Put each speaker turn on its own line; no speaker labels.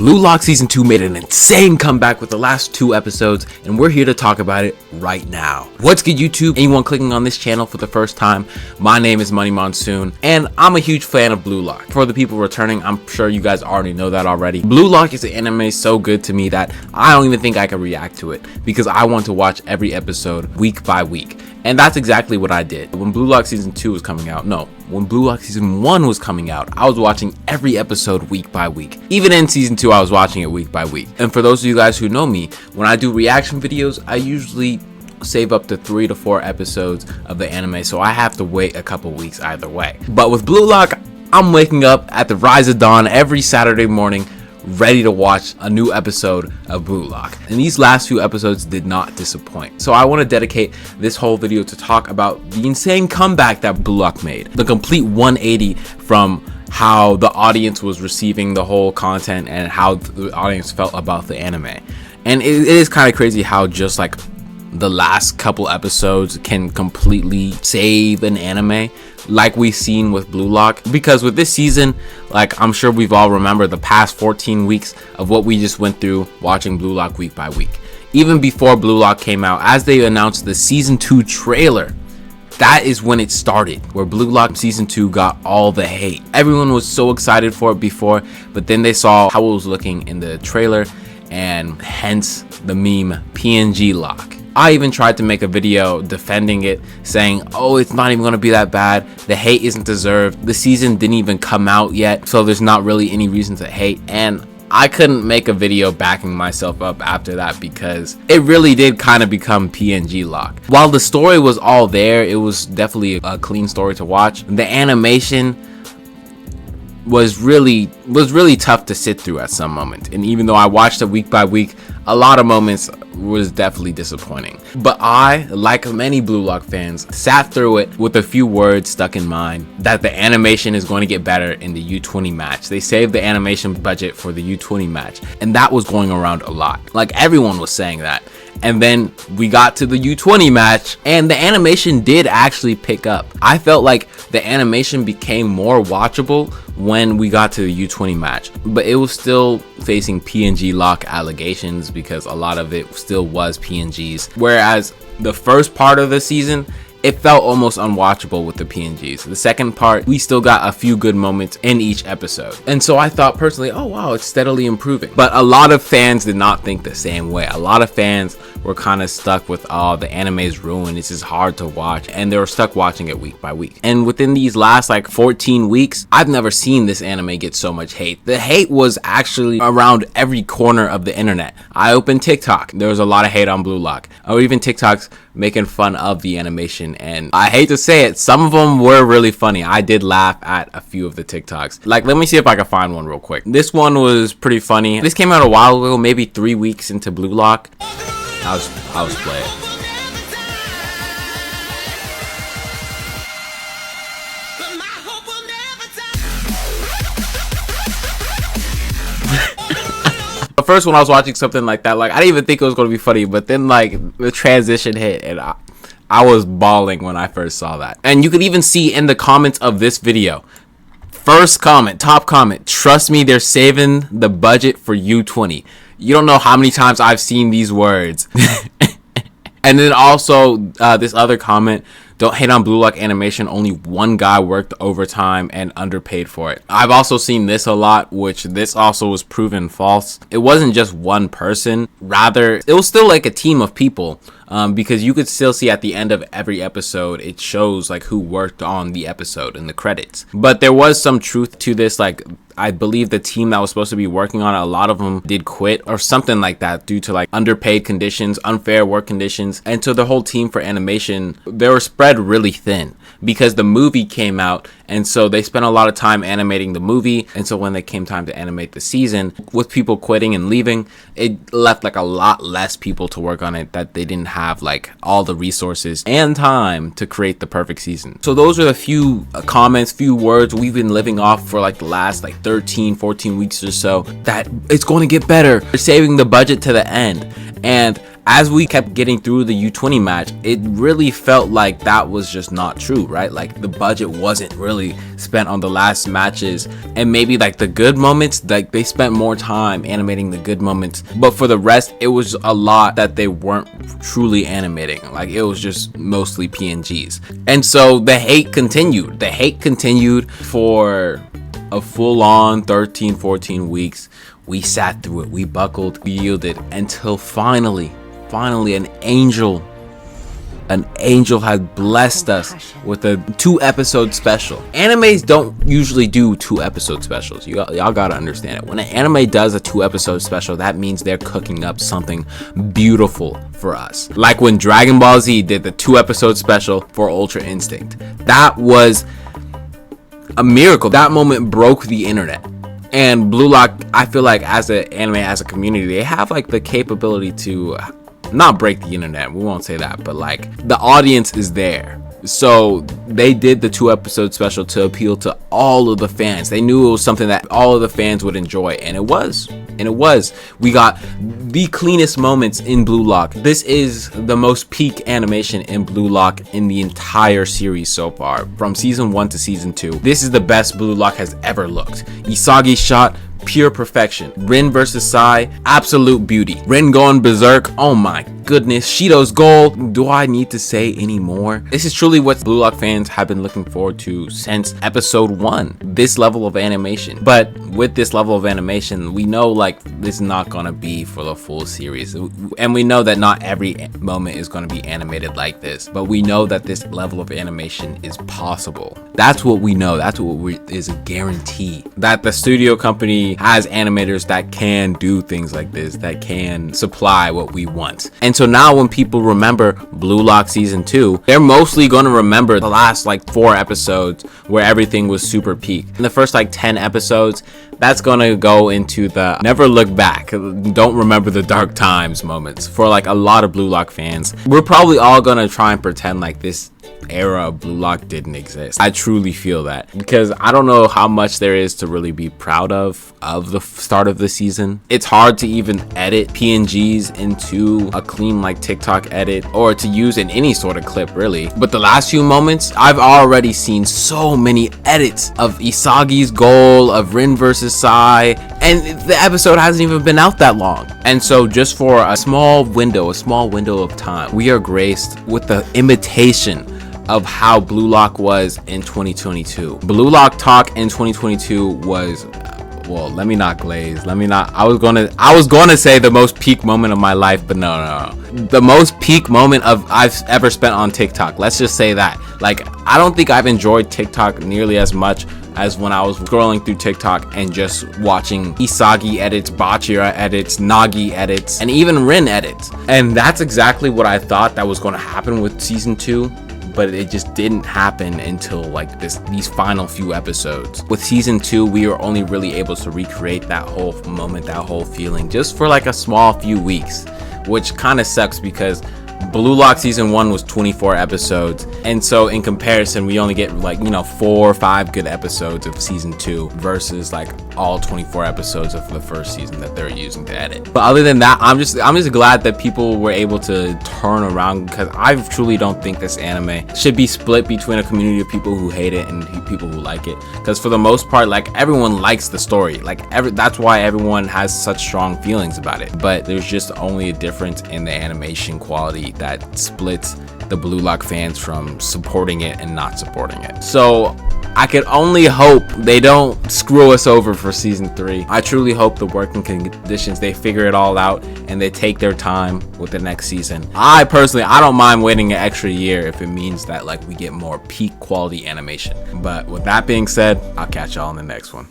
Blue Lock Season 2 made an insane comeback with the last 2 episodes, and we're here to talk about it right now. What's good, YouTube? Anyone clicking on this channel for the first time, my name is Money Monsoon, and I'm a huge fan of Blue Lock. For the people returning, I'm sure you guys already know that already. Blue Lock is an anime so good to me that I don't even think I can react to it, because I want to watch every episode week by week. And that's exactly what I did. When Blue Lock Season 2 was coming out, when Blue Lock Season 1 was coming out, I was watching every episode week by week. Even in Season 2, I was watching it week by week. And for those of you guys who know me, when I do reaction videos, I usually save up to 3 to 4 episodes of the anime, so I have to wait a couple weeks either way. But with Blue Lock, I'm waking up at the rise of dawn every Saturday morning, ready to watch a new episode of Blue Lock. And these last few episodes did not disappoint. So I want to dedicate this whole video to talk about the insane comeback that Blue Lock made. The complete 180 from how the audience was receiving the whole content and how the audience felt about the anime. And it is kind of crazy how just like the last couple episodes can completely save an anime, like we've seen with Blue Lock. Because with this season, like I'm sure we've all remembered the past 14 weeks of what we just went through watching Blue Lock week by week. Even before Blue Lock came out, as they announced the Season 2 trailer, that is when it started, where Blue Lock Season 2 got all the hate. Everyone was so excited for it before, but then they saw how it was looking in the trailer, and hence the meme PNG Lock. I even tried to make a video defending it, saying, oh, it's not even going to be that bad. The hate isn't deserved. The season didn't even come out yet, so there's not really any reason to hate. And I couldn't make a video backing myself up after that, because it really did kind of become PNG Lock. While the story was all there, it was definitely a clean story to watch. The animation was really tough to sit through at some moment, and even though I watched it week by week, a lot of moments was definitely disappointing. But I, like many Blue Lock fans, sat through it with a few words stuck in mind: that the animation is going to get better in the U20 match. They saved the animation budget for the U20 match, and that was going around a lot. Like everyone was saying that. And then we got to the U20 match, and the animation did actually pick up. I felt like the animation became more watchable when we got to the U20 match, but it was still facing PNG Lock allegations, because a lot of it still was PNGs. Whereas the first part of the season, it felt almost unwatchable with the PNGs. The second part, we still got a few good moments in each episode. And so I thought personally, oh wow, it's steadily improving. But a lot of fans did not think the same way. A lot of fans were kind of stuck with, oh, the anime's ruined, it's just hard to watch. And they were stuck watching it week by week. And within these last like 14 weeks, I've never seen this anime get so much hate. The hate was actually around every corner of the internet. I opened TikTok, there was a lot of hate on Blue Lock. Or even TikToks making fun of the animation, and I hate to say it, some of them were really funny. I did laugh at a few of the TikToks. Like, let me see if I can find one real quick. This one was pretty funny. This came out a while ago, maybe 3 weeks into Blue Lock. I was playing. The first one I was watching something like that, like I didn't even think it was going to be funny, but then like the transition hit, and I was bawling when I first saw that. And you could even see in the comments of this video, first comment, top comment, trust me, they're saving the budget for U20. You don't know how many times I've seen these words. And then also this other comment: don't hate on Blue Lock animation, only one guy worked overtime and underpaid for it. I've also seen this a lot, which this also was proven false. It wasn't just one person, rather it was still like a team of people, because you could still see at the end of every episode, it shows like who worked on the episode in the credits. But there was some truth to this. Like, I believe the team that was supposed to be working on it, a lot of them did quit or something like that due to like underpaid conditions, unfair work conditions. And so the whole team for animation, they were spread really thin because the movie came out, and so they spent a lot of time animating the movie. And so when they came time to animate the season, with people quitting and leaving, it left like a lot less people to work on it, that they didn't have like all the resources and time to create the perfect season. So those are the few comments, few words we've been living off for like the last like 13-14 weeks or so, that it's going to get better. They're saving the budget to the end. And as we kept getting through the U20 match, it really felt like that was just not true, right? Like the budget wasn't really spent on the last matches, and maybe like the good moments, like they spent more time animating the good moments, but for the rest it was a lot that they weren't truly animating. Like it was just mostly PNGs. And so the hate continued for a full-on 13-14 weeks. We sat through it, we buckled, we yielded, until finally an angel had blessed us with a 2-episode special. Animes don't usually do 2-episode specials. Y'all gotta understand it. When an anime does a 2-episode special, that means they're cooking up something beautiful for us. Like when Dragon Ball Z did the 2-episode special for Ultra Instinct. That was a miracle. That moment broke the internet. And Blue Lock, I feel like as an anime, as a community, they have like the capability to not break the internet. We won't say that, but like the audience is there. So they did the 2-episode special to appeal to all of the fans. They knew it was something that all of the fans would enjoy, and it was. We got the cleanest moments in Blue Lock. This is the most peak animation in Blue Lock in the entire series so far, from season 1 to season 2. This is the best Blue Lock has ever looked. Isagi's shot, pure perfection. Rin versus Sai, absolute beauty. Rin going berserk, oh my goodness. Shido's goal, do I need to say any more? This is truly what Blue Lock fans have been looking forward to since episode 1. This level of animation. But with this level of animation, we know like this is not gonna be for the full series. And we know that not every moment is gonna be animated like this. But we know that this level of animation is possible. That's what we know. That's what is a guarantee. That the studio company has animators that can do things like this, that can supply what we want. And so now when people remember Blue Lock season 2, they're mostly going to remember the last like 4 episodes where everything was super peak. In the first like 10 episodes, that's going to go into the never look back, don't remember the dark times moments for like a lot of Blue Lock fans. We're probably all going to try and pretend like this era of Blue Lock didn't exist. I truly feel that, because I don't know how much there is to really be proud of the start of the season. It's hard to even edit PNGs into a clean like TikTok edit, or to use in any sort of clip really. But the last few moments, I've already seen so many edits of Isagi's goal, of Rin versus Sai, and the episode hasn't even been out that long. And so just for a small window of time, we are graced with the imitation of how Blue Lock was in 2022. Blue Lock talk in 2022 was, well, let me not glaze. I was gonna say the most peak moment of my life, but no. The most peak moment I've ever spent on TikTok. Let's just say that. Like, I don't think I've enjoyed TikTok nearly as much as when I was scrolling through TikTok and just watching Isagi edits, Bachira edits, Nagi edits, and even Rin edits. And that's exactly what I thought that was going to happen with season 2. But it just didn't happen until like these final few episodes. With season 2, we were only really able to recreate that whole moment, that whole feeling, just for like a small few weeks, which kind of sucks because Blue Lock season 1 was 24 episodes, and so in comparison we only get like 4 or 5 good episodes of season 2 versus like all 24 episodes of the first season that they're using to edit. But other than that, I'm just glad that people were able to turn around, because I truly don't think this anime should be split between a community of people who hate it and people who like it, because for the most part, like, everyone likes the story, like that's why everyone has such strong feelings about it. But there's just only a difference in the animation quality that splits the Blue Lock fans from supporting it and not supporting it. So I could only hope they don't screw us over for season 3. I truly hope the working conditions, they figure it all out and they take their time with the next season. I don't mind waiting an extra year if it means that like we get more peak quality animation. But with that being said, I'll catch y'all in the next one.